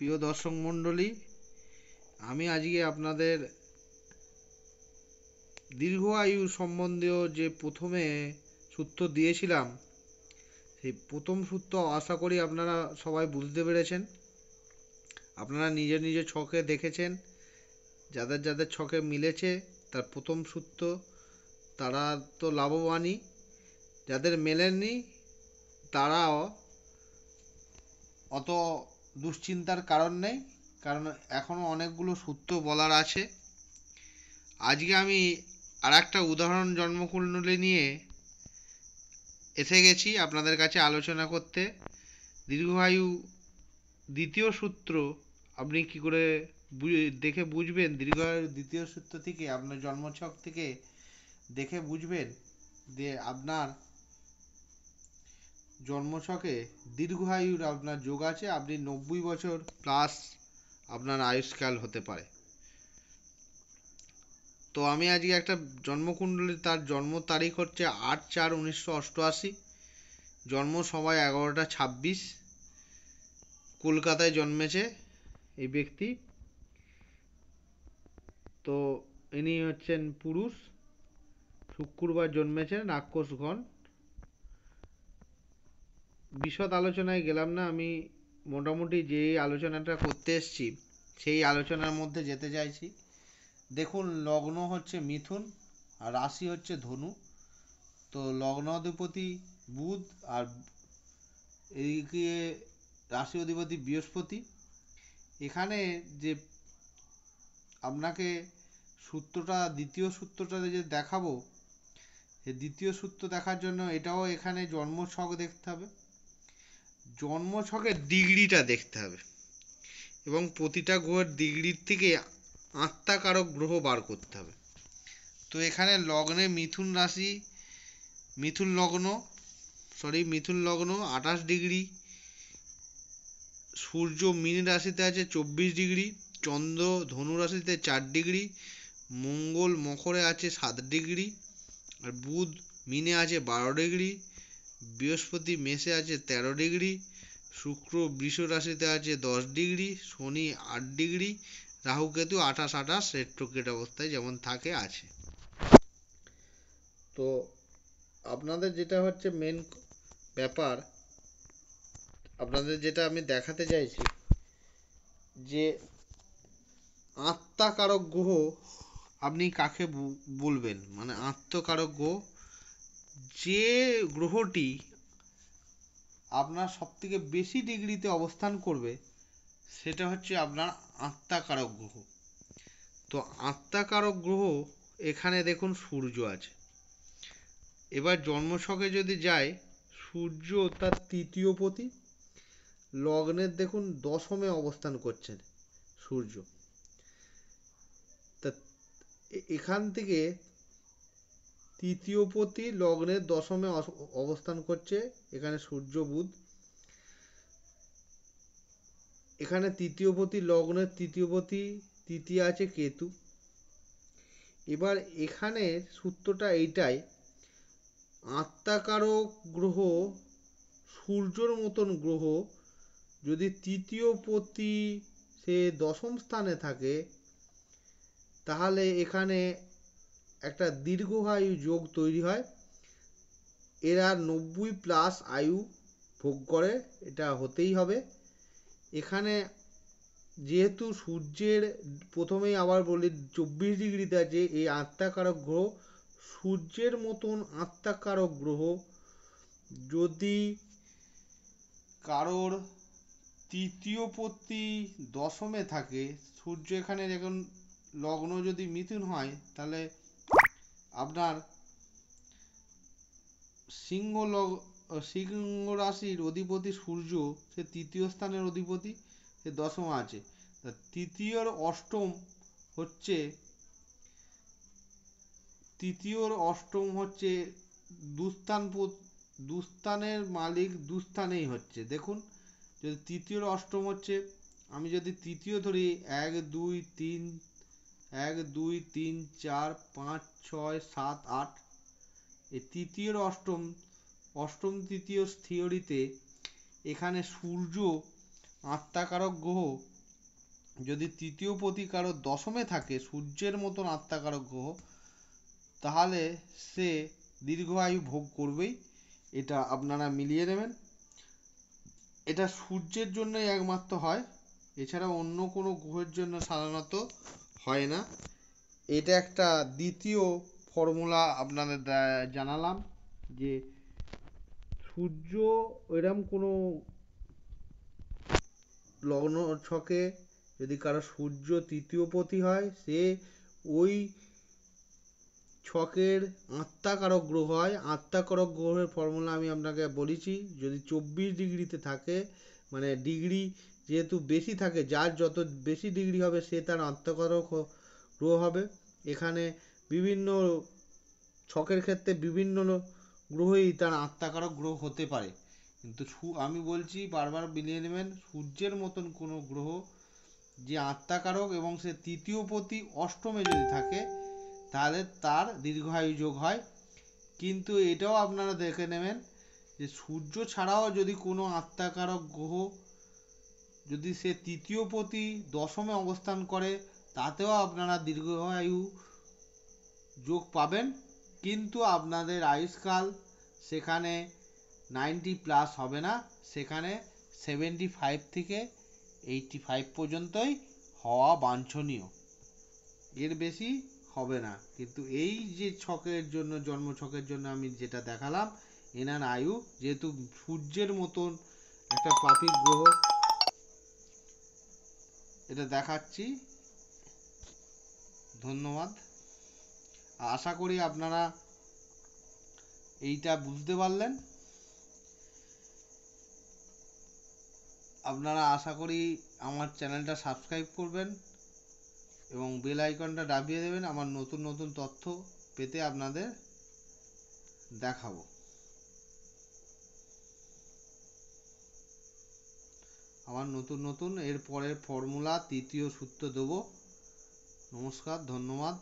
প্রিয় দর্শক মণ্ডলী, আমি আজকে আপনাদের দীর্ঘ আয়ু সম্বন্ধীয় যে প্রথমে সূত্র দিয়েছিলাম, সেই প্রথম সূত্র আশা করি আপনারা সবাই বুঝতে পেরেছেন। আপনারা নিজের নিজের ছকে দেখেছেন, যাদের যাদের ছকে মিলেছে তার প্রথম সূত্র তারা তো লাভবানই, যাদের মেলেননি তারাও অত দুশ্চিন্তার কারণ নেই, কারণ এখনও অনেকগুলো সূত্র বলার আছে। আজকে আমি আর একটা উদাহরণ জন্মকুণ্ডলী নিয়ে এসে গেছি আপনাদের কাছে আলোচনা করতে। দীর্ঘায়ু দ্বিতীয় সূত্র আপনি কি করে দেখে বুঝবেন? দীর্ঘায়ু দ্বিতীয় সূত্র থেকে আপনার জন্মছক থেকে দেখে বুঝবেন যে আপনার জন্মছকে দীর্ঘায়ুর আপনার যোগ আছে, আপনি 90 বছর প্লাস আপনার আয়ুষ্কাল হতে পারে। তো আমি আজকে একটা জন্মকুণ্ডলী, তার জন্ম তারিখ হচ্ছে 8/4/1988, জন্ম সময় 11টা 26, কলকাতায় জন্মেছে এই ব্যক্তি। তো ইনি হচ্ছেন পুরুষ, শুক্রবার জন্মেছেন, রাক্ষসগণ। বিশদ আলোচনায় গেলাম না, আমি মোটামুটি যেই আলোচনাটা করতে এসেছি সেই আলোচনার মধ্যে যেতে চাইছি। দেখুন, লগ্ন হচ্ছে মিথুন আর রাশি হচ্ছে ধনু। তো লগ্নাধিপতি বুধ আর এইদিকে রাশি অধিপতি বৃহস্পতি। এখানে যে আপনাকে সূত্রটা, দ্বিতীয় সূত্রটা যে দেখাবো, এই দ্বিতীয় সূত্র দেখার জন্য এটাও এখানে জন্মছক দেখতে হবে, জন্মছকের ডিগ্রিটা দেখতে হবে এবং প্রতিটা গ্রহের ডিগ্রির থেকে আত্মাকারক গ্রহ বার করতে হবে। তো এখানে লগ্নে মিথুন রাশি, মিথুন লগ্ন 28 ডিগ্রি, সূর্য মীন রাশিতে আছে 24 ডিগ্রি, চন্দ্র ধনু রাশিতে 4 ডিগ্রি, মঙ্গল মকরে আছে 7 ডিগ্রি, আর বুধ মিনে আছে 12 ডিগ্রি, বৃহস্পতি মেষে আছে 13 ডিগ্রি, শুক্র বৃষ রাশিতে আছে 10 ডিগ্রি, শনি 8 ডিগ্রি, রাহু কেতু 28 রেট্রোগ্রেড অবস্থায় যেমন থাকে আছে। তো আপনাদের যেটা হচ্ছে মেন ব্যাপার, আপনাদের যেটা আমি দেখাতে চাইছি যে আত্মাকারক গ্রহ আপনি কাকে বলবেন, মানে আত্মকারক গ্রহ যে গ্রহটি আপনার সবথেকে বেশি ডিগ্রিতে অবস্থান করবে সেটা হচ্ছে আপনার আত্মাকারক গ্রহ। তো আত্মাকারক গ্রহ এখানে দেখুন সূর্য আছে। এবার জন্মছকে যদি যায়, সূর্য তার তৃতীয় পতি, লগ্নের দেখুন দশমে অবস্থান করছেন সূর্য। তা এখান থেকে তৃতীয় পতি লগ্নের দশমে অবস্থান করছে এখানে সূর্য বুধ। এখানে তৃতীয় পতি লগ্নের তৃতীয় পতি তৃতীয় আছে কেতু। এবার এখানে সূত্রটা এইটাই, আত্মাকারক গ্রহ সূর্যর মতন গ্রহ যদি তৃতীয় পতি সে দশম স্থানে থাকে, তাহলে এখানে একটা দীর্ঘায়ু যোগ তৈরি হয়। এরা 90+ আয়ু ভোগ করে, এটা হতেই হবে। এখানে যেহেতু সূর্যের, প্রথমেই আবার বলি, 24 ডিগ্রিতে আছে এই আত্মাকারক গ্রহ, সূর্যের মতন আত্মাকারক গ্রহ যদি কারোর তৃতীয় পতি দশমে থাকে, সূর্য এখানে যখন লগ্ন যদি মিথুন হয়, তাহলে আপনার সিংহ রাশির অধিপতি সূর্য, সে তৃতীয় স্থানের অধিপতি, সে দশম আছে। তৃতীয়র অষ্টম হচ্ছে দুস্থানের মালিক, দুস্থানেই হচ্ছে। দেখুন, যদি তৃতীয়র অষ্টম হচ্ছে, আমি যদি তৃতীয় ধরি 1 2 3 1 2 3 4 5 6 7 8, এই তৃতীয়র অষ্টম তৃতীয় থিওরিতে এখানে সূর্য আত্মাকারক গ্রহ যদি তৃতীয় পতি কারো দশমে থাকে, সূর্যের মতন আত্মাকারক গ্রহ, তাহলে সে দীর্ঘায়ু ভোগ করবেই। এটা আপনারা মিলিয়ে নেবেন। এটা সূর্যের জন্যই একমাত্র হয়, এছাড়া অন্য কোনো গ্রহের জন্য সাধারণত হয় না। এটা একটা দ্বিতীয় ফর্মুলা আপনাদের জানালাম যে সূর্য এরম কোনো লগ্ন ছকে যদি কারো সূর্য তৃতীয় পতি হয়, সে ওই ছকের আত্মাকারক গ্রহ হয়। আত্মাকারক গ্রহের ফর্মুলা আমি আপনাকে বলেছি, যদি 24 ডিগ্রিতে থাকে, মানে ডিগ্রি যেহেতু বেশি থাকে, যার যত বেশি ডিগ্রি হবে সে তার আত্মাকারক গ্রহ হবে। এখানে বিভিন্ন ছকের ক্ষেত্রে বিভিন্ন গ্রহই তার আত্মাকারক গ্রহ হতে পারে, কিন্তু আমি বলছি বারবার মিলিয়ে নেবেন, সূর্যের মতন কোনো গ্রহ যে আত্মাকারক এবং সে তৃতীয় পতি অষ্টমে যদি থাকে, তাহলে তার দীর্ঘায়ু যোগ হয়। কিন্তু এটাও আপনারা দেখে নেবেন যে সূর্য ছাড়াও যদি কোনো আত্মাকারক গ্রহ যদি সে তৃতীয় পতি দশমে অবস্থান করে, তাতেও আপনারা দীর্ঘায়ু যোগ পাবেন, কিন্তু আপনাদের আয়ুষ্কাল সেখানে 90+ হবে না, সেখানে 75 থেকে 85 পর্যন্তই হওয়া বাঞ্ছনীয়, এর বেশি হবে না। কিন্তু এই যে ছকের জন্য, জন্ম ছকের জন্য আমি যেটা দেখালাম, এনার আয়ু যেহেতু সূর্যের মতন একটা পাপী গ্রহ, এটা দেখাচ্ছি। ধন্যবাদ। আশা করি আপনারা এইটা বুঝতে পারলেন। আপনারা আশা করি আমার চ্যানেলটা সাবস্ক্রাইব করবেন এবং বেল আইকনটা দাবিয়ে দেবেন, আমার নতুন নতুন তথ্য পেতে আপনাদের দেখাবো। আমার নতুন নতুন এর পরের ফর্মুলা তৃতীয় সূত্র দেবো। নমস্কার, ধন্যবাদ।